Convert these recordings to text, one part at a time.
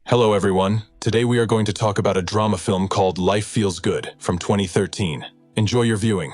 Hello everyone, today we are going to talk about a drama film called Life Feels Good from 2013. Enjoy your viewing.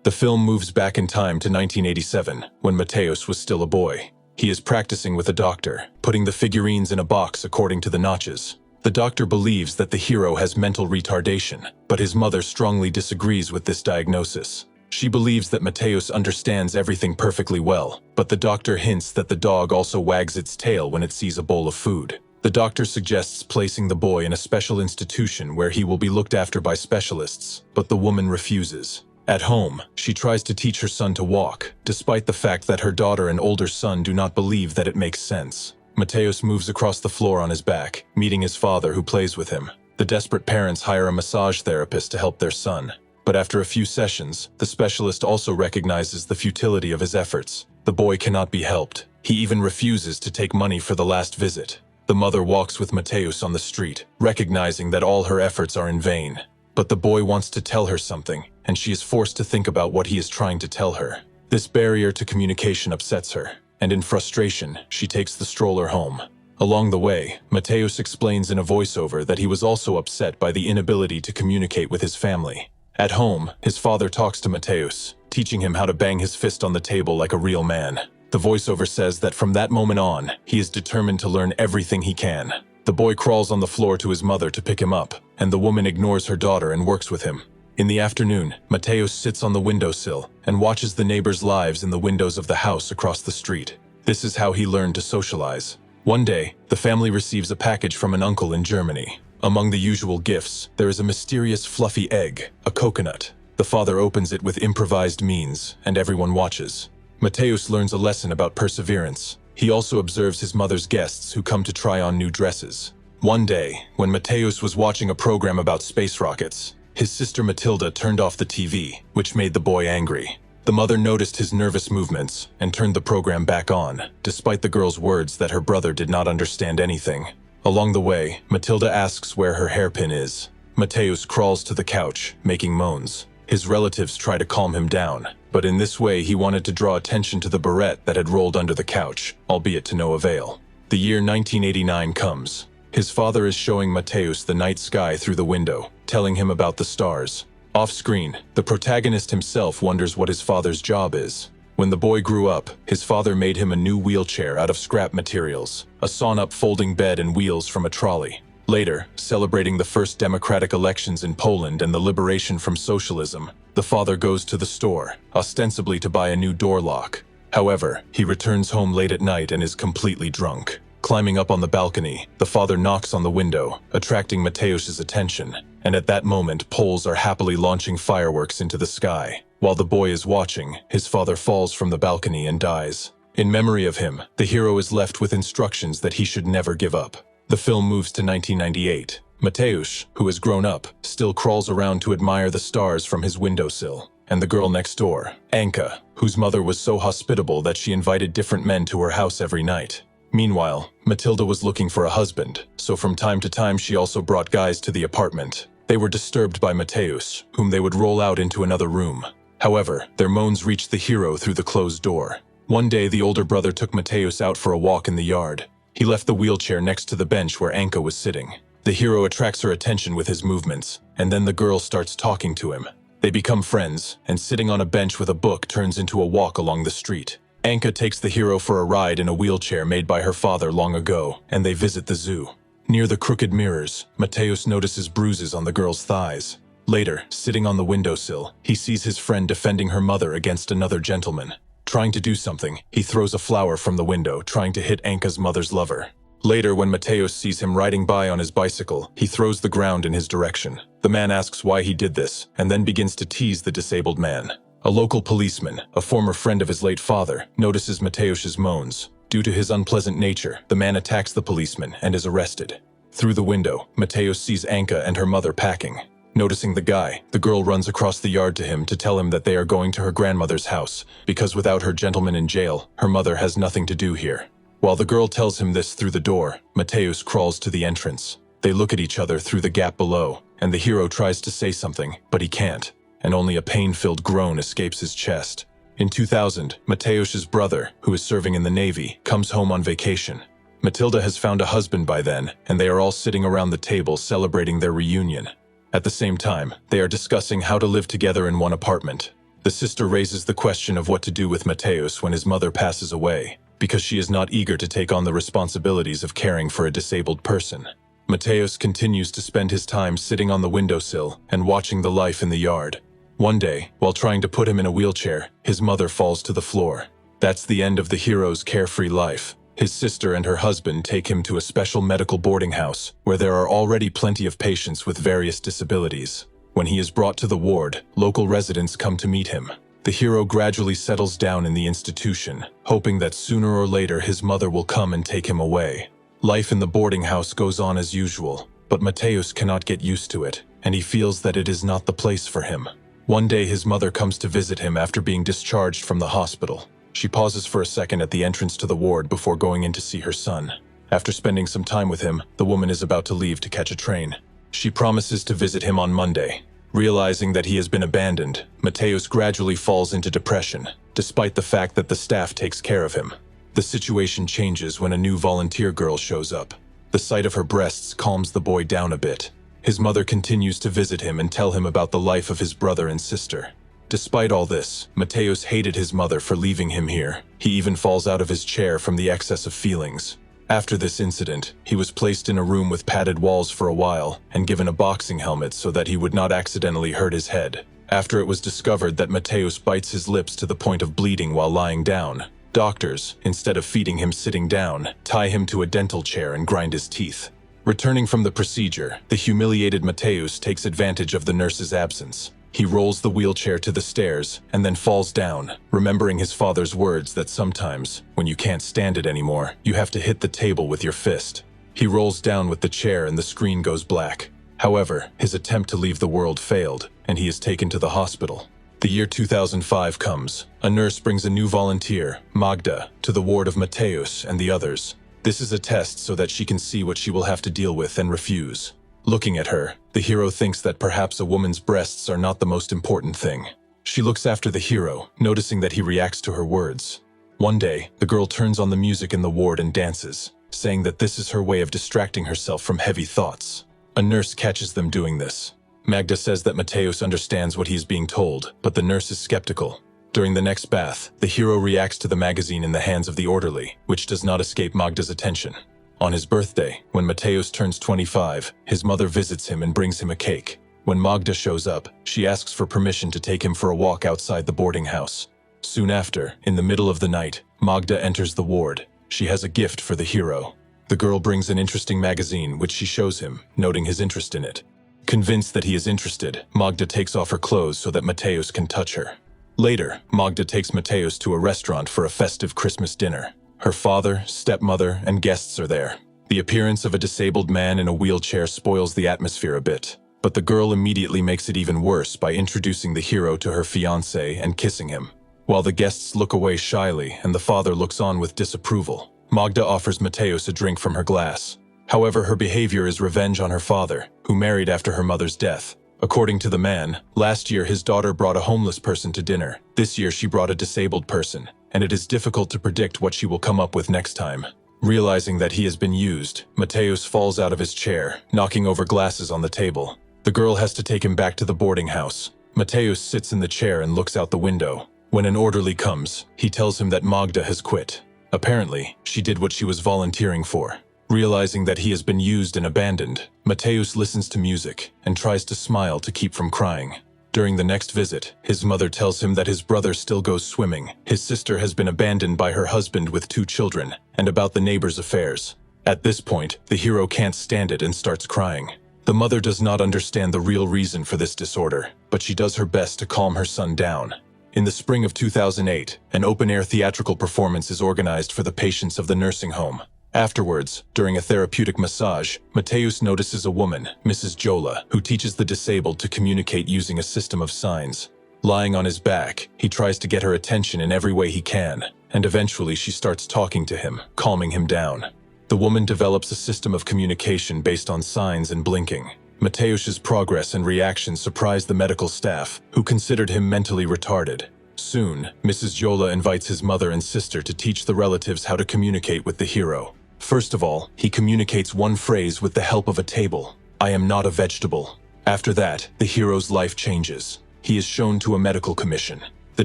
The film moves back in time to 1987, when Mateus was still a boy. He is practicing with a doctor, putting the figurines in a box according to the notches. The doctor believes that the hero has mental retardation, but his mother strongly disagrees with this diagnosis. She believes that Mateus understands everything perfectly well, but the doctor hints that the dog also wags its tail when it sees a bowl of food. The doctor suggests placing the boy in a special institution where he will be looked after by specialists, but the woman refuses. At home, she tries to teach her son to walk, despite the fact that her daughter and older son do not believe that it makes sense. Mateus moves across the floor on his back, meeting his father who plays with him. The desperate parents hire a massage therapist to help their son. But after a few sessions, the specialist also recognizes the futility of his efforts. The boy cannot be helped. He even refuses to take money for the last visit. The mother walks with Mateus on the street, recognizing that all her efforts are in vain. But the boy wants to tell her something, and she is forced to think about what he is trying to tell her. This barrier to communication upsets her, and in frustration, she takes the stroller home. Along the way, Mateus explains in a voiceover that he was also upset by the inability to communicate with his family. At home, his father talks to Mateus, teaching him how to bang his fist on the table like a real man. The voiceover says that from that moment on, he is determined to learn everything he can. The boy crawls on the floor to his mother to pick him up, and the woman ignores her daughter and works with him. In the afternoon, Mateus sits on the windowsill and watches the neighbors' lives in the windows of the house across the street. This is how he learned to socialize. One day, the family receives a package from an uncle in Germany. Among the usual gifts, there is a mysterious fluffy egg, a coconut. The father opens it with improvised means, and everyone watches. Mateus learns a lesson about perseverance. He also observes his mother's guests who come to try on new dresses. One day, when Mateus was watching a program about space rockets, his sister Matilda turned off the TV, which made the boy angry. The mother noticed his nervous movements and turned the program back on, despite the girl's words that her brother did not understand anything. Along the way, Matilda asks where her hairpin is. Mateus crawls to the couch, making moans. His relatives try to calm him down, but in this way he wanted to draw attention to the barrette that had rolled under the couch, albeit to no avail. The year 1989 comes. His father is showing Mateus the night sky through the window, telling him about the stars. Off-screen, the protagonist himself wonders what his father's job is. When the boy grew up, his father made him a new wheelchair out of scrap materials, a sawn-up folding bed and wheels from a trolley. Later, celebrating the first democratic elections in Poland and the liberation from socialism, the father goes to the store, ostensibly to buy a new door lock. However, he returns home late at night and is completely drunk. Climbing up on the balcony, the father knocks on the window, attracting Mateus's attention, and at that moment Poles are happily launching fireworks into the sky. While the boy is watching, his father falls from the balcony and dies. In memory of him, the hero is left with instructions that he should never give up. The film moves to 1998. Mateus, who has grown up, still crawls around to admire the stars from his windowsill. And the girl next door, Anka, whose mother was so hospitable that she invited different men to her house every night. Meanwhile, Matilda was looking for a husband, so from time to time she also brought guys to the apartment. They were disturbed by Mateus, whom they would roll out into another room. However, their moans reached the hero through the closed door. One day the older brother took Mateus out for a walk in the yard. He left the wheelchair next to the bench where Anka was sitting. The hero attracts her attention with his movements, and then the girl starts talking to him. They become friends, and sitting on a bench with a book turns into a walk along the street. Anka takes the hero for a ride in a wheelchair made by her father long ago, and they visit the zoo. Near the crooked mirrors, Mateus notices bruises on the girl's thighs. Later, sitting on the windowsill, he sees his friend defending her mother against another gentleman. Trying to do something, he throws a flower from the window, trying to hit Anka's mother's lover. Later, when Mateus sees him riding by on his bicycle, he throws the ground in his direction. The man asks why he did this, and then begins to tease the disabled man. A local policeman, a former friend of his late father, notices Mateus's moans. Due to his unpleasant nature, the man attacks the policeman and is arrested. Through the window, Mateus sees Anka and her mother packing. Noticing the guy, the girl runs across the yard to him to tell him that they are going to her grandmother's house, because without her gentleman in jail, her mother has nothing to do here. While the girl tells him this through the door, Mateus crawls to the entrance. They look at each other through the gap below, and the hero tries to say something, but he can't, and only a pain-filled groan escapes his chest. In 2000, Mateus's brother, who is serving in the Navy, comes home on vacation. Matilda has found a husband by then, and they are all sitting around the table celebrating their reunion. At the same time, they are discussing how to live together in one apartment. The sister raises the question of what to do with Mateus when his mother passes away, because she is not eager to take on the responsibilities of caring for a disabled person. Mateus continues to spend his time sitting on the windowsill and watching the life in the yard. One day, while trying to put him in a wheelchair, his mother falls to the floor. That's the end of the hero's carefree life. His sister and her husband take him to a special medical boarding house, where there are already plenty of patients with various disabilities. When he is brought to the ward, local residents come to meet him. The hero gradually settles down in the institution, hoping that sooner or later his mother will come and take him away. Life in the boarding house goes on as usual, but Mateus cannot get used to it, and he feels that it is not the place for him. One day his mother comes to visit him after being discharged from the hospital. She pauses for a second at the entrance to the ward before going in to see her son. After spending some time with him, the woman is about to leave to catch a train. She promises to visit him on Monday. Realizing that he has been abandoned, Mateus gradually falls into depression, despite the fact that the staff takes care of him. The situation changes when a new volunteer girl shows up. The sight of her breasts calms the boy down a bit. His mother continues to visit him and tell him about the life of his brother and sister. Despite all this, Mateus hated his mother for leaving him here. He even falls out of his chair from the excess of feelings. After this incident, he was placed in a room with padded walls for a while and given a boxing helmet so that he would not accidentally hurt his head. After it was discovered that Mateus bites his lips to the point of bleeding while lying down, doctors, instead of feeding him sitting down, tie him to a dental chair and grind his teeth. Returning from the procedure, the humiliated Mateus takes advantage of the nurse's absence. He rolls the wheelchair to the stairs and then falls down, remembering his father's words that sometimes, when you can't stand it anymore, you have to hit the table with your fist. He rolls down with the chair and the screen goes black. However, his attempt to leave the world failed, and he is taken to the hospital. The year 2005 comes. A nurse brings a new volunteer, Magda, to the ward of Mateus and the others. This is a test so that she can see what she will have to deal with and refuse. Looking at her, the hero thinks that perhaps a woman's breasts are not the most important thing. She looks after the hero, noticing that he reacts to her words. One day, the girl turns on the music in the ward and dances, saying that this is her way of distracting herself from heavy thoughts. A nurse catches them doing this. Magda says that Mateus understands what he is being told, but the nurse is skeptical. During the next bath, the hero reacts to the magazine in the hands of the orderly, which does not escape Magda's attention. On his birthday, when Mateus turns 25, his mother visits him and brings him a cake. When Magda shows up, she asks for permission to take him for a walk outside the boarding house. Soon after, in the middle of the night, Magda enters the ward. She has a gift for the hero. The girl brings an interesting magazine which she shows him, noting his interest in it. Convinced that he is interested, Magda takes off her clothes so that Mateus can touch her. Later, Magda takes Mateus to a restaurant for a festive Christmas dinner. Her father, stepmother, and guests are there. The appearance of a disabled man in a wheelchair spoils the atmosphere a bit, but the girl immediately makes it even worse by introducing the hero to her fiancé and kissing him. While the guests look away shyly and the father looks on with disapproval, Magda offers Mateus a drink from her glass. However, her behavior is revenge on her father, who married after her mother's death. According to the man, last year his daughter brought a homeless person to dinner. This year she brought a disabled person, and it is difficult to predict what she will come up with next time. Realizing that he has been used, Mateus falls out of his chair, knocking over glasses on the table. The girl has to take him back to the boarding house. Mateus sits in the chair and looks out the window. When an orderly comes, he tells him that Magda has quit. Apparently, she did what she was volunteering for. Realizing that he has been used and abandoned, Mateus listens to music and tries to smile to keep from crying. During the next visit, his mother tells him that his brother still goes swimming, his sister has been abandoned by her husband with 2 children, and about the neighbor's affairs. At this point, the hero can't stand it and starts crying. The mother does not understand the real reason for this disorder, but she does her best to calm her son down. In the spring of 2008, an open-air theatrical performance is organized for the patients of the nursing home. Afterwards, during a therapeutic massage, Mateus notices a woman, Mrs. Jola, who teaches the disabled to communicate using a system of signs. Lying on his back, he tries to get her attention in every way he can, and eventually she starts talking to him, calming him down. The woman develops a system of communication based on signs and blinking. Mateus's progress and reaction surprised the medical staff, who considered him mentally retarded. Soon, Mrs. Jola invites his mother and sister to teach the relatives how to communicate with the hero. First of all, he communicates one phrase with the help of a table. "I am not a vegetable." After that, the hero's life changes. He is shown to a medical commission. The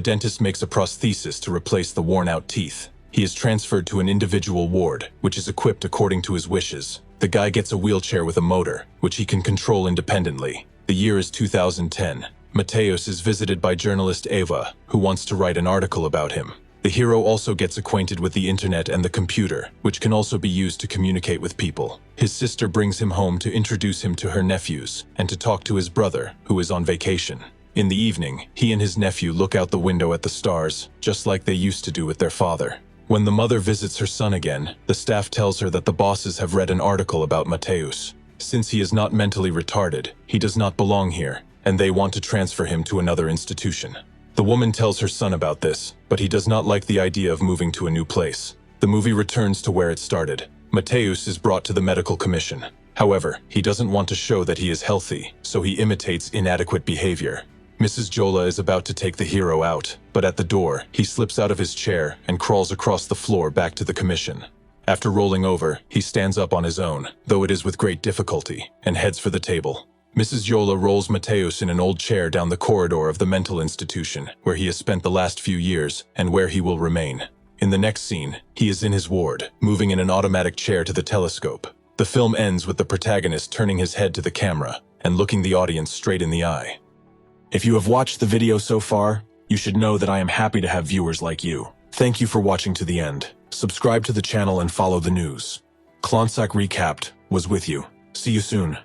dentist makes a prosthesis to replace the worn-out teeth. He is transferred to an individual ward, which is equipped according to his wishes. The guy gets a wheelchair with a motor, which he can control independently. The year is 2010. Mateos is visited by journalist Eva, who wants to write an article about him. The hero also gets acquainted with the internet and the computer, which can also be used to communicate with people. His sister brings him home to introduce him to her nephews and to talk to his brother, who is on vacation. In the evening, he and his nephew look out the window at the stars, just like they used to do with their father. When the mother visits her son again, the staff tells her that the bosses have read an article about Mateus. Since he is not mentally retarded, he does not belong here, and they want to transfer him to another institution. The woman tells her son about this, but he does not like the idea of moving to a new place. The movie returns to where it started. Mateus is brought to the medical commission. However, he doesn't want to show that he is healthy, so he imitates inadequate behavior. Mrs. Jola is about to take the hero out, but at the door, he slips out of his chair and crawls across the floor back to the commission. After rolling over, he stands up on his own, though it is with great difficulty, and heads for the table. Mrs. Jola rolls Mateus in an old chair down the corridor of the mental institution, where he has spent the last few years, and where he will remain. In the next scene, he is in his ward, moving in an automatic chair to the telescope. The film ends with the protagonist turning his head to the camera, and looking the audience straight in the eye. If you have watched the video so far, you should know that I am happy to have viewers like you. Thank you for watching to the end. Subscribe to the channel and follow the news. Klonsak Recapped was with you. See you soon.